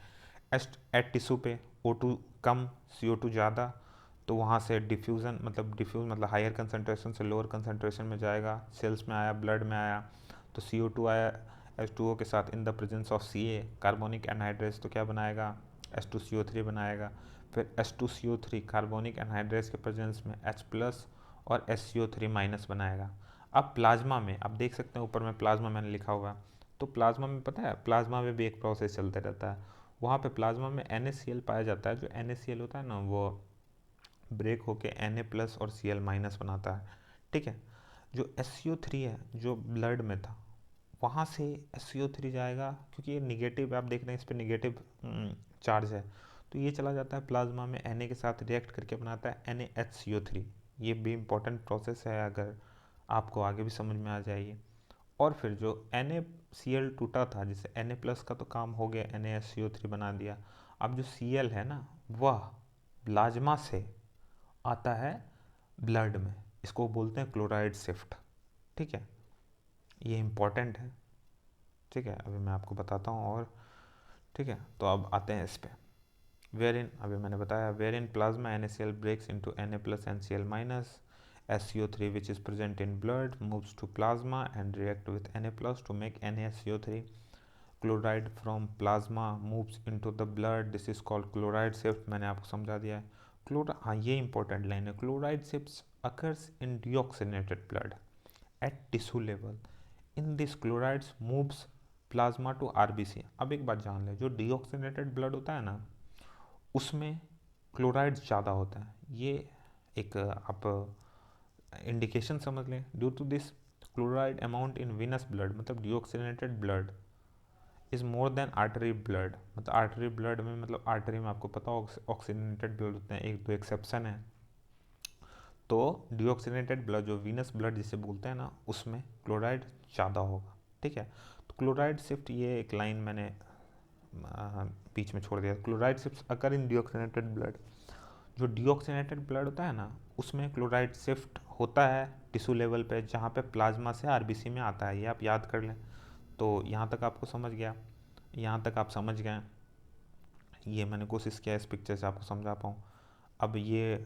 A: एट टिश्यू पे O2 कम CO2 ज़्यादा, तो वहाँ से डिफ्यूज़न मतलब हायर कंसनट्रेशन से लोअर कंसनट्रेशन में जाएगा, सेल्स में आया, ब्लड में आया, तो CO2 आया H2O के साथ इन the presence of Ca carbonic anhydrase, तो क्या बनाएगा, H2CO3 बनाएगा। फिर H2CO3 कार्बोनिक एनहाइड्रेस के प्रेजेंस में H प्लस और HCO3 माइनस बनाएगा। अब प्लाज्मा में आप देख सकते हैं ऊपर में प्लाज्मा मैंने लिखा हुआ, तो प्लाज्मा में पता है प्लाज्मा में भी एक प्रोसेस चलता रहता है। वहाँ पे प्लाज्मा में NaCl पाया जाता है, जो NaCl होता है ना वो ब्रेक होके Na प्लस और Cl माइनस बनाता है, ठीक है। जो SCO3 है जो ब्लड में था वहाँ से SCO3 जाएगा, क्योंकि ये निगेटिव आप देख रहे हैं इस पर निगेटिव चार्ज है, तो ये चला जाता है प्लाज्मा में Na के साथ रिएक्ट करके बनाता है NaHCO3। ये भी इम्पोर्टेंट प्रोसेस है, अगर आपको आगे भी समझ में आ जाएगी। और फिर जो NaCl टूटा था जिससे Na प्लस का तो काम हो गया, NaHCO3 बना दिया। अब जो Cl है ना वह प्लाज्मा से आता है ब्लड में, इसको बोलते हैं क्लोराइड शिफ्ट, ठीक है। ये इम्पॉर्टेंट है, ठीक है, अभी मैं आपको बताता हूँ और, ठीक है। तो अब आते हैं इस पे, वेयर इन, अभी मैंने बताया where in plasma NaCl breaks into Na plus and Cl minus, SCO3 which is present in blood moves to plasma and react with Na plus to make NaSCO3। Chloride from plasma moves into the blood, this is called chloride shift, मैंने आपको समझा दिया है। हाँ ये important line है, chloride shift occurs in deoxygenated blood at tissue level, in this chlorides moves plasma to RBC. अब एक बात जान ले, जो डीऑक्सीनेटेड ब्लड होता है ना उसमें क्लोराइड ज़्यादा होता है, ये एक आप इंडिकेशन समझ लें। Due to this chloride amount in venous blood, मतलब deoxygenated blood is more than artery blood, मतलब आर्टरी ब्लड में, मतलब आर्टरी में आपको पता ऑक्सीनेटेड ब्लड होते हैं, एक दो एक्सेप्शन है। तो डीऑक्सीनेटेड ब्लड जो वीनस ब्लड जिसे बोलते हैं ना उसमें क्लोराइड ज़्यादा होगा, ठीक है। तो क्लोराइड शिफ्ट, ये एक लाइन मैंने बीच में छोड़ दिया, क्लोराइड शिफ्ट अकर इन डीऑक्सीनेटेड ब्लड, जो डीऑक्सीनेटेड ब्लड होता है ना उसमें क्लोराइड शिफ्ट होता है टिश्यू लेवल पे, जहाँ पे प्लाज्मा से आरबीसी में आता है, ये आप याद कर लें। तो यहाँ तक आपको समझ गया, यहाँ तक आप समझ गए, ये मैंने कोशिश किया इस पिक्चर से आपको समझा पाऊँ। अब ये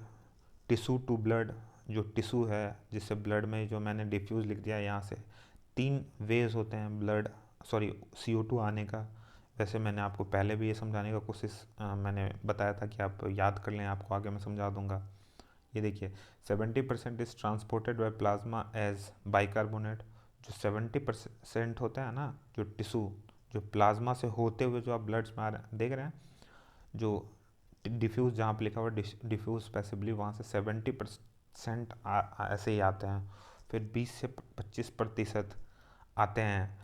A: टिश्यू टू ब्लड, जो टिश्यू है जिससे ब्लड में, जो मैंने डिफ्यूज़ लिख दिया यहाँ से, 3 वेज होते हैं ब्लड CO2 आने का। वैसे मैंने आपको पहले भी ये समझाने का कोशिश मैंने बताया था कि आप याद कर लें, आपको आगे मैं समझा दूंगा। ये देखिए 70% is transported by plasma as bicarbonate, जो 70% होता है ना जो टिश्यू, जो प्लाज्मा से होते हुए जो आप ब्लड्स में आ रहे हैं, देख रहे हैं जो डिफ्यूज़ जहाँ पे लिखा हुआ डिफ्यूज़ पैसिवली, वहाँ से 70% ऐसे ही आते हैं। फिर 20 से 25% आते हैं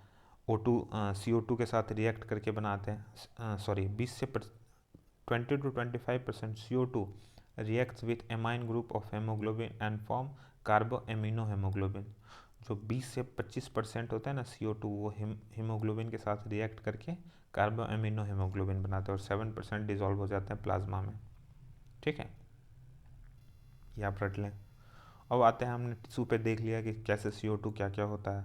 A: O2 CO2 के साथ रिएक्ट करके बनाते हैं, सॉरी 20 से 20 to 25% CO2 reacts with amine group of hemoglobin and form कार्बो amino haemoglobin. जो 20 से 25% होता है ना CO2, वो हीमोग्लोबिन के साथ रिएक्ट करके कार्बो एमिनो हेमोग्लोबिन बनाते हैं और 7% डिजॉल्व हो जाते हैं प्लाज्मा में, ठीक है, ये आप रट लें। अब आते हैं, हमने टिश्यू पे देख लिया कि कैसे CO2 क्या क्या होता है,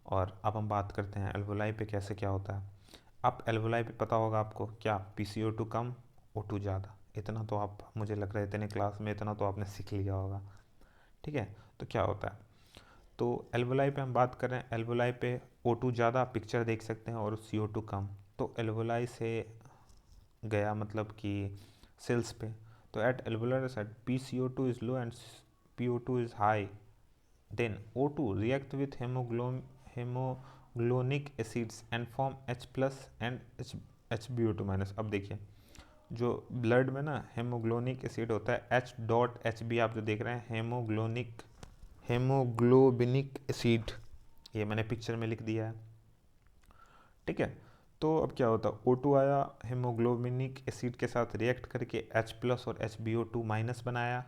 A: और अब हम बात करते हैं एल्वोलाई पे कैसे क्या होता है। अब एल्वोलाई पे पता होगा आपको क्या, PCO2 कम O2 ज़्यादा, इतना तो आप, मुझे लग रहा है इतने क्लास में इतना तो आपने सीख लिया होगा, ठीक है। तो क्या होता है, तो एल्वोलाई पे हम बात कर रहे हैं, एल्वोलाई पे O2 ज़्यादा, पिक्चर देख सकते हैं, और CO2 कम। तो एल्वोलाई से गया मतलब कि सेल्स पे, तो at alveolar side PCO2 is low and PO2 is high, then O2 react with haemoglobinic acids and form H plus and HbO2 minus. अब देखिए जो ब्लड में ना हेमोग्लोनिक एसिड होता है H.Hb, आप जो देख रहे हैं हेमोग्लोबिनिक एसिड, ये मैंने पिक्चर में लिख दिया है, ठीक है। तो अब क्या होता है, O2 आया हेमोग्लोबिनिक एसिड के साथ रिएक्ट करके H प्लस और HbO2 माइनस बनाया,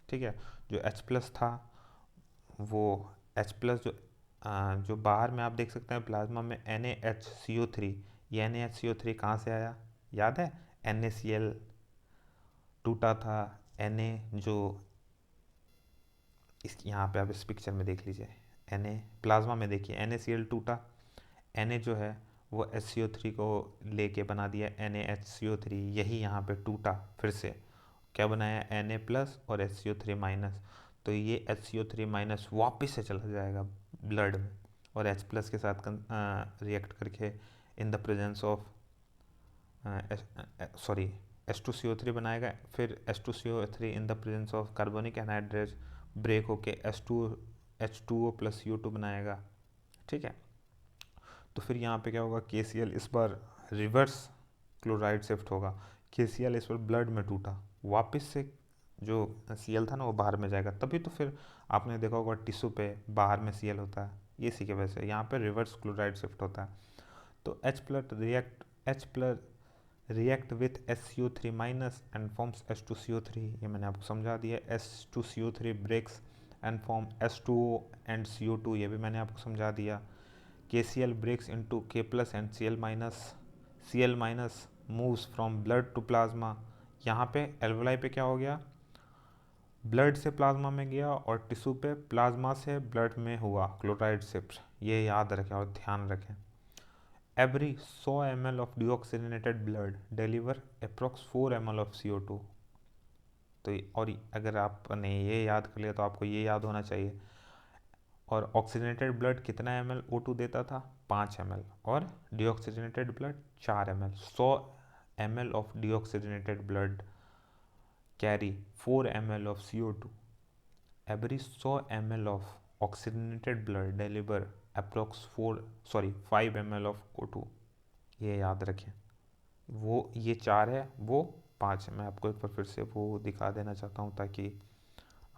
A: ठीक है। जो H प्लस था वो H प्लस जो बाहर में आप देख सकते हैं प्लाज्मा में NaHCO3, ये NaHCO3 कहाँ से आया, याद है, NaCl टूटा था, Na जो इस यहाँ पे आप इस पिक्चर में देख लीजिए, Na प्लाज्मा में देखिए NaCl टूटा, Na जो है वो HCO3 को लेके बना दिया NaHCO3, यही यहाँ पे टूटा, फिर से क्या बनाया Na प्लस और HCO3 माइनस, तो ये HCO3 माइनस वापस से चला जाएगा ब्लड में और H प्लस के साथ रिएक्ट करके in the presence of sorry H2CO3 बनाएगा, फिर H2CO3 in the presence of carbonic anhydrate break होके H2O प्लस CO2 बनाएगा, ठीक है। तो फिर यहाँ पे क्या होगा, KCl इस बार रिवर्स क्लोराइड शिफ्ट होगा, KCl इस बार ब्लड में टूटा, वापस से जो Cl था ना वो बाहर में जाएगा, तभी तो फिर आपने देखा होगा टिश्यू पे बाहर में Cl होता है, ये इसी के वजह से यहाँ पे रिवर्स क्लोराइड शिफ्ट होता है। तो H plus react with HCO3 minus and forms H2CO3, ये मैंने आपको समझा दिया, H2CO3 breaks and form H2O and CO2, ये भी मैंने आपको समझा दिया। KCl breaks into K plus and Cl minus moves from blood to plasma, यहाँ पे एल्वोलाई पे क्या हो गया, ब्लड से प्लाज्मा में गया और टिश्यू पे प्लाज्मा से ब्लड में हुआ क्लोराइड शिफ्ट, ये याद रखें और ध्यान रखें। Every 100 ml of deoxygenated blood deliver approx 4 ml of CO2, तो और अगर आपने ये याद कर लिया तो आपको ये याद होना चाहिए, और ऑक्सीजनेटेड ब्लड कितना ml O2 देता था? 5 ml। और deoxygenated blood 4 ml। 100 ml of deoxygenated blood carry 4 ml of CO2। Every 100 ml of oxygenated blood deliver approx 5 ml of O2। ये याद रखें। वो ये 4 है, वो 5 है। मैं आपको एक बार फिर से वो दिखा देना चाहता हूँ ताकि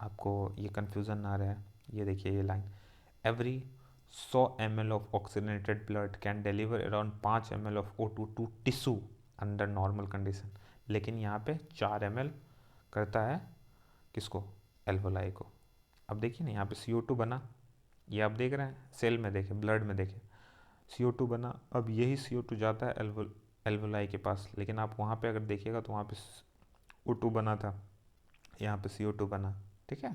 A: आपको ये कन्फ्यूज़न ना रहे। ये देखिए ये line, every 100 ml of oxygenated blood can deliver around 5 ml of O2 to tissue under normal condition. लेकिन यहाँ पे 4 ml करता है किसको? एल्वोलाई को। अब देखिए ना यहाँ पे CO2 बना, ये आप देख रहे हैं सेल में, देखें ब्लड में, देखें CO2 बना। अब यही CO2 जाता है एल्वोलाई के पास, लेकिन आप वहाँ पे अगर देखिएगा तो वहाँ पे O2 बना था, यहाँ पे CO2 बना। ठीक है,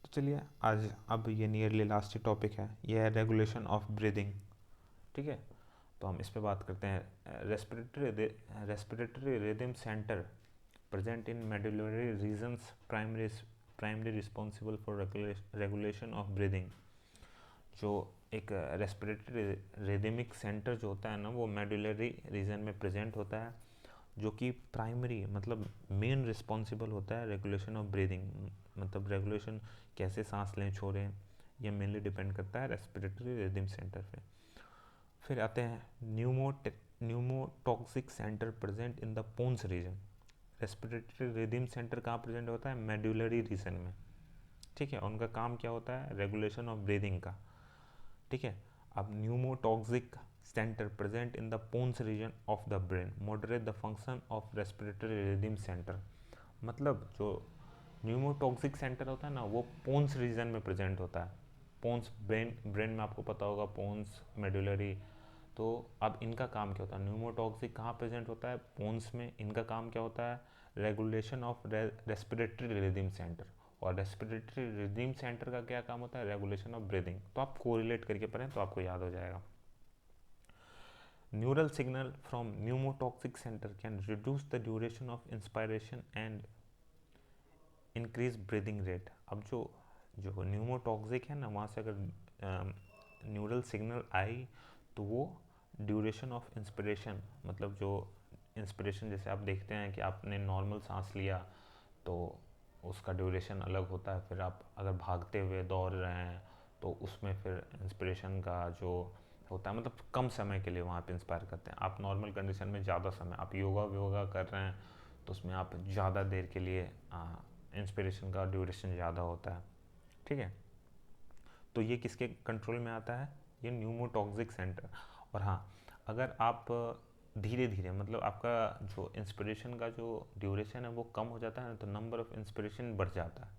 A: तो चलिए आज अब ये नियरली लास्ट टॉपिक है, ये है रेगुलेशन ऑफ ब्रीदिंग। ठीक है, तो हम इस पे बात करते हैं। Respiratory rhythm centre present in medullary regions primary responsible for regulation of breathing. जो एक रेस्पिरेटरी रिदमिक सेंटर जो होता है ना, वो मेडुलरी रीजन में प्रेजेंट होता है, जो कि प्राइमरी मतलब मेन रिस्पॉन्सिबल होता है रेगुलेशन ऑफ ब्रीदिंग। मतलब रेगुलेशन कैसे सांस लें छोड़ें, ये मेनली डिपेंड करता है रेस्पिरेटरी रिदम सेंटर पे। फिर आते हैं pneumotaxic centre present in the pons region. Respiratory rhythm centre कहाँ प्रेजेंट होता है? मेडुलरी रीजन में। ठीक है, उनका काम क्या होता है? रेगुलेशन ऑफ ब्रीदिंग का। ठीक है, अब pneumotaxic centre present in the pons region of the brain moderate the function of respiratory rhythm centre. मतलब जो न्यूमोटॉक्सिक सेंटर होता है ना, वो पोन्स रीजन में प्रेजेंट होता है। पोन्स ब्रेन में आपको पता होगा, पोन्स मेडुलरी। तो अब इनका काम क्या होता है? न्यूमोटॉक्सिक कहाँ प्रेजेंट होता है? पोन्स में। इनका काम क्या होता है? Regulation of respiratory rhythm centre. और रेस्पिरेटरी रिदम सेंटर का क्या काम होता है? Regulation of breathing. तो आप कोरिलेट करके पढ़ें तो आपको याद हो जाएगा। Neural signal from pneumotaxic centre can reduce the duration of inspiration and increase breathing rate. अब जो जो न्यूमोटॉक्सिक है ना, वहाँ से अगर न्यूरल सिग्नल आई तो वो ड्यूरेशन ऑफ इंस्पिरेशन, मतलब जो इंस्पिरेशन, जैसे आप देखते हैं कि आपने नॉर्मल सांस लिया तो उसका ड्यूरेशन अलग होता है। फिर आप अगर भागते हुए दौड़ रहे हैं तो उसमें फिर इंस्पिरेशन का जो होता है, मतलब कम समय के लिए वहाँ पे इंस्पायर करते हैं। आप नॉर्मल कंडीशन में ज़्यादा समय, आप योगा कर रहे हैं तो उसमें आप ज़्यादा देर के लिए इंस्पिरेशन का ड्यूरेशन ज़्यादा होता है। ठीक है, तो ये किसके कंट्रोल में आता है? ये न्यूमोटॉक्सिक सेंटर। और हाँ, अगर आप धीरे धीरे, मतलब आपका जो इंस्पिरेशन का जो ड्यूरेशन है वो कम हो जाता है ना, तो नंबर ऑफ इंस्पिरेशन बढ़ जाता है।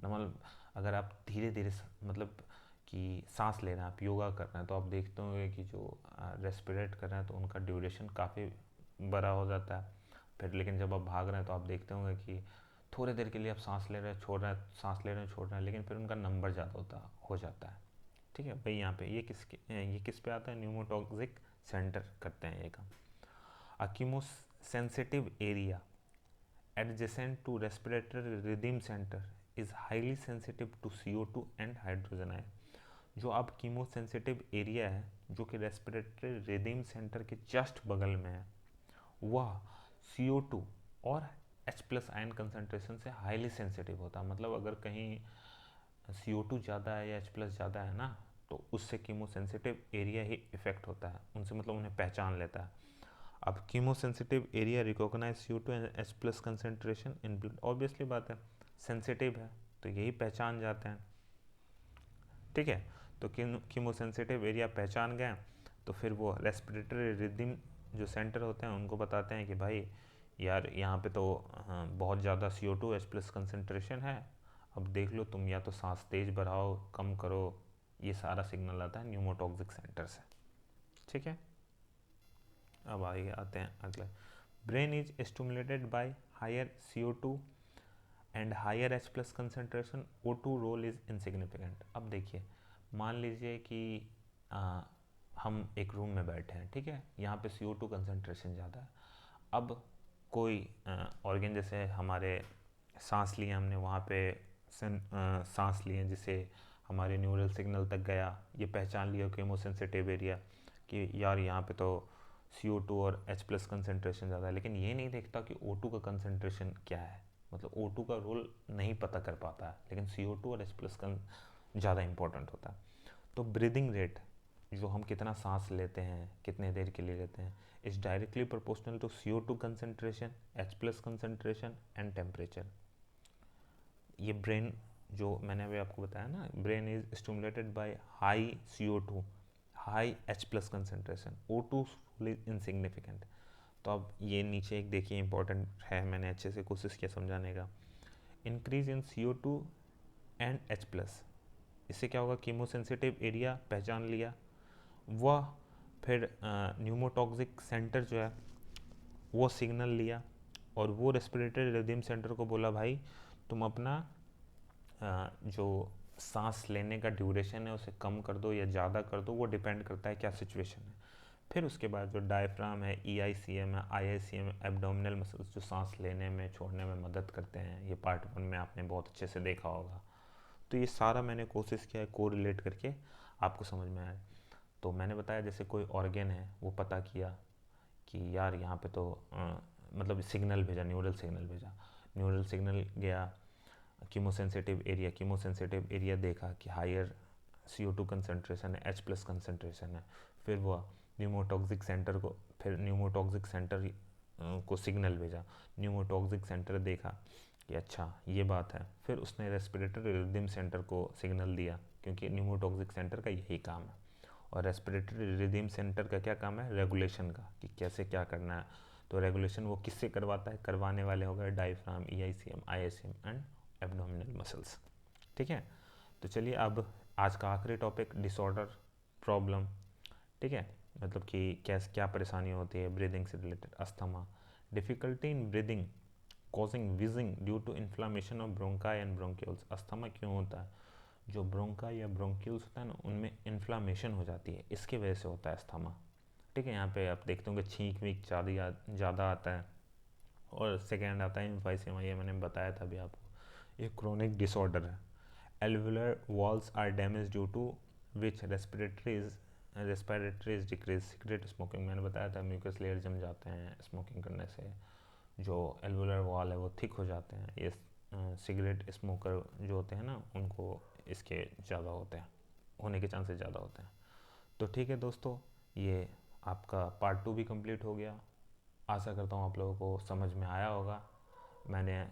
A: मतलब अगर आप धीरे धीरे मतलब कि सांस ले रहे हैं, आप योगा कर रहे हैं, तो आप देखते होंगे कि जो रेस्पिरेट कर रहे हैं तो उनका ड्यूरेशन काफ़ी बड़ा हो जाता है। फिर लेकिन जब आप भाग रहे हैं तो आप देखते होंगे कि थोड़ी देर के लिए आप सांस ले रहे हैं, छोड़ रहे हैं, सांस ले रहे हैं, छोड़ रहे हैं, लेकिन फिर उनका नंबर ज़्यादा हो जाता है। ठीक है भाई, यहाँ पे ये किस पे आता है? न्यूमोटॉक्सिक सेंटर करते हैं ये काम। A chemosensitive area adjacent to respiratory rhythm center is highly sensitive to CO2 and hydrogen ion। जो अब कीमोसेंसिटिव एरिया है जो कि रेस्पिरेटरी रिदम सेंटर के जस्ट बगल में है, वह CO2 और H+ आयन कंसंट्रेशन से हाईली सेंसिटिव होता है। मतलब अगर कहीं CO2 ज़्यादा है या H+ ज़्यादा है ना, तो उससे कीमोसेंसिटिव एरिया ही इफेक्ट होता है उनसे, मतलब उन्हें पहचान लेता है। अब chemosensitive area recognise CO2 and H+ concentration in blood. Obviously बात है, सेंसिटिव है तो यही पहचान जाते हैं। ठीक है, तो कीमोसेंसिटिव एरिया पहचान गए तो फिर वो रेस्पिरेटरी रिदम जो सेंटर होते हैं उनको बताते हैं कि भाई यार यहाँ पे तो बहुत ज़्यादा CO2 H+ कंसंट्रेशन है, अब देख लो तुम, या तो सांस तेज बढ़ाओ, कम करो। ये सारा सिग्नल आता है न्यूमोटॉक्सिक सेंटर से। ठीक है, अब आगे आते हैं अगले। Brain is stimulated by higher CO2 and higher H+ concentration, O2 role is insignificant. अब देखिए, मान लीजिए कि हम एक रूम में बैठे हैं, ठीक है, यहाँ पे CO2 कंसंट्रेशन ज़्यादा है। अब कोई ऑर्गन, जैसे हमारे सांस लिए हमने, वहाँ पे सांस लिए जिसे हमारे न्यूरल सिग्नल तक गया, ये पहचान लिया कीमोसेंसिटिव एरिया कि यार यहाँ पे तो CO2 और H+ कंसनट्रेशन ज़्यादा है, लेकिन ये नहीं देखता कि O2 का कंसनट्रेशन क्या है, मतलब O2 का रोल नहीं पता कर पाता है, लेकिन CO2 और H+ का ज़्यादा इंपॉर्टेंट होता है। तो ब्रीदिंग रेट, जो हम कितना सांस लेते हैं, कितने देर के लिए लेते हैं, is directly proportional to CO2 concentration, H+ concentration and temperature. ये ब्रेन, जो मैंने अभी आपको बताया ना, brain is stimulated by high CO2, high H+ concentration, O2 fully insignificant. तो अब ये नीचे एक देखिए इंपॉर्टेंट है, मैंने अच्छे से कोशिश किया समझाने का। Increase in CO2 and H+, इससे क्या होगा, कीमोसेंसिटिव एरिया पहचान लिया, वह फिर न्यूमोटॉक्सिक सेंटर जो है वो सिग्नल लिया, और वो रेस्पिरेटरी रिदम सेंटर को बोला भाई तुम अपना जो सांस लेने का ड्यूरेशन है उसे कम कर दो या ज़्यादा कर दो, वो डिपेंड करता है क्या सिचुएशन है। फिर उसके बाद जो डायफ्राम है, EICM है, IICM है, एब्डोमिनल मसल्स जो सांस लेने में छोड़ने में मदद करते हैं, ये पार्ट 1 में आपने बहुत अच्छे से देखा होगा। तो ये सारा मैंने कोशिश किया है कोरिलेट करके आपको समझ में आए। तो मैंने बताया जैसे कोई ऑर्गन है वो पता किया कि यार यहाँ पे तो मतलब सिग्नल भेजा, न्यूरल सिग्नल गया, कीमोसेंसिटिव एरिया देखा कि हायर CO2 कंसनट्रेशन है, H+ कंसनट्रेशन है, फिर वह न्यूमोटॉक्सिक सेंटर को, फिर न्यूमोटॉक्सिक सेंटर को सिग्नल भेजा, न्यूमोटॉक्सिक सेंटर देखा कि अच्छा ये बात है, फिर उसने रेस्पिरेटरी रिदम सेंटर को सिग्नल दिया, क्योंकि न्यूमोटॉक्सिक सेंटर का यही काम है। और रेस्पिरेटरी रिदम सेंटर का क्या काम है, रेगुलेशन का, कि कैसे क्या करना है। तो रेगुलेशन वो किससे करवाता है, करवाने वाले हो गए diaphragm, EICM, IICM and abdominal muscles. ठीक है, तो चलिए अब आज का आखिरी टॉपिक, डिसऑर्डर प्रॉब्लम। ठीक है, मतलब कि क्या परेशानी होती है ब्रीदिंग से related. Asthma, difficulty in breathing causing wheezing due to inflammation of bronchi and bronchioles. Asthma क्यों होता है, जो ब्रोंकाई या ब्रोंक्यूल्स होता है ना, उनमें इन्फ्लामेशन हो जाती है, इसकी वजह से होता है अस्थमा। ठीक है, यहाँ पे आप देखते होंगे छींक वीक ज़्यादा आता है। और सेकेंड आता है एम्फाइसेमा, ये मैंने बताया था अभी आपको, ये क्रोनिक डिसऑर्डर है। Alveolar walls are damage due to which respiratory is decrease. Cigarette smoking, मैंने बताया था म्यूकस लेयर जम जाते हैं स्मोकिंग करने से, जो एल्वुलर वॉल है वो थिक हो जाते हैं। ये सिगरेट स्मोकर जो होते हैं ना, उनको इसके ज़्यादा होते हैं, होने के चांसेस ज़्यादा होते हैं। तो ठीक है दोस्तों, ये आपका पार्ट 2 भी कंप्लीट हो गया। आशा करता हूँ आप लोगों को समझ में आया होगा। मैंने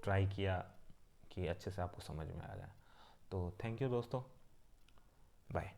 A: ट्राई किया कि अच्छे से आपको समझ में आ जाए। तो थैंक यू दोस्तों, बाय।